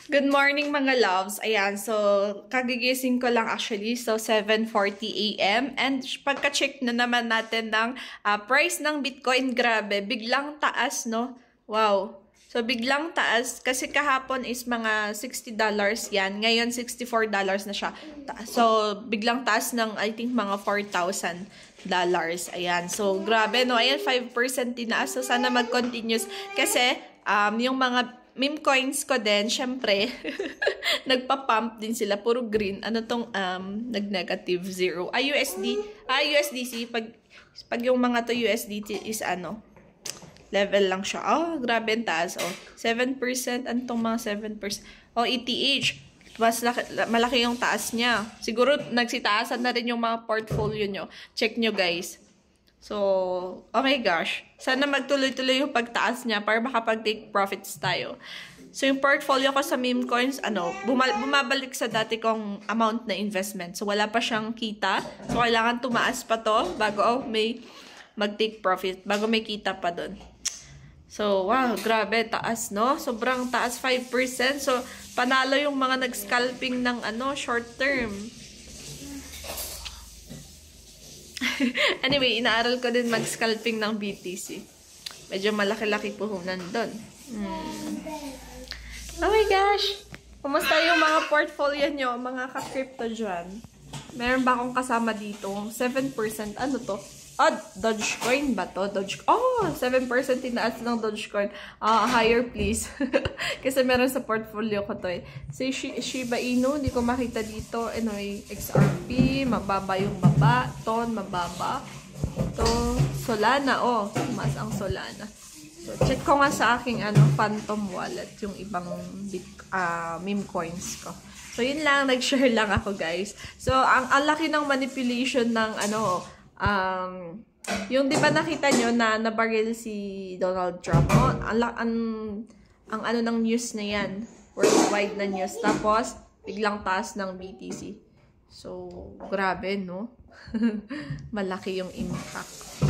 Good morning mga loves. Ayan, so kagigising ko lang actually. So 7:40 AM and pagka-check na naman natin ng price ng Bitcoin, grabe, biglang taas, no? Wow. So biglang taas kasi kahapon is mga $60 yan. Ngayon $64 na siya. So biglang taas ng I think mga $4,000. Ayan. So grabe, no? Ayan, 5% tinaas. So sana mag-continuous kasi yung mga meme coins ko din, syempre, nagpa-pump din sila. Puro green. Ano tong nag-negative zero. USDC. Pag yung mga to USDT is ano, level lang siya. Oh, grabe ang taas. Oh, 7%. Antong mga 7%. Oh, ETH. Mas malaki yung taas niya. Siguro, nagsitaasan na rin yung mga portfolio nyo. Check nyo, guys. So, oh my gosh. Sana magtuloy-tuloy yung pagtaas niya para makapag-take profits tayo. So, yung portfolio ko sa meme coins, bumabalik sa dati kong amount na investment. So, wala pa siyang kita. So, kailangan tumaas pa to bago may mag-take profit. Bago may kita pa dun. So, wow, grabe, taas, no? Sobrang taas, 5%. So, panalo yung mga nag-scalping ng short term. Anyway, inaaral ko din mag-scalping ng BTC. Medyo malaki-laki puhunan doon. Oh my gosh! Kumusta yung mga portfolio nyo, mga ka-crypto dyan? Meron ba akong kasama dito? 7%. Ano to? Oh, Dogecoin ba to? Oh, 7% tinaas ng Dogecoin. Higher please. Kasi meron sa portfolio ko to eh. Si Shiba Inu, hindi ko makita dito. Anyway, XRP, mababa yung baba. Ton, mababa. Ito, Solana. Oh, tumaas ang Solana. So, check ko nga sa aking Phantom wallet, yung ibang meme coins ko. So, yun lang. Nag-share lang ako, guys. So, ang laki ng manipulation ng yung di ba nakita nyo na nabaril si Donald Trump? Oh, ang ng news na yan. Worldwide na news. Tapos, biglang taas ng BTC. So, grabe, no? Malaki yung impact.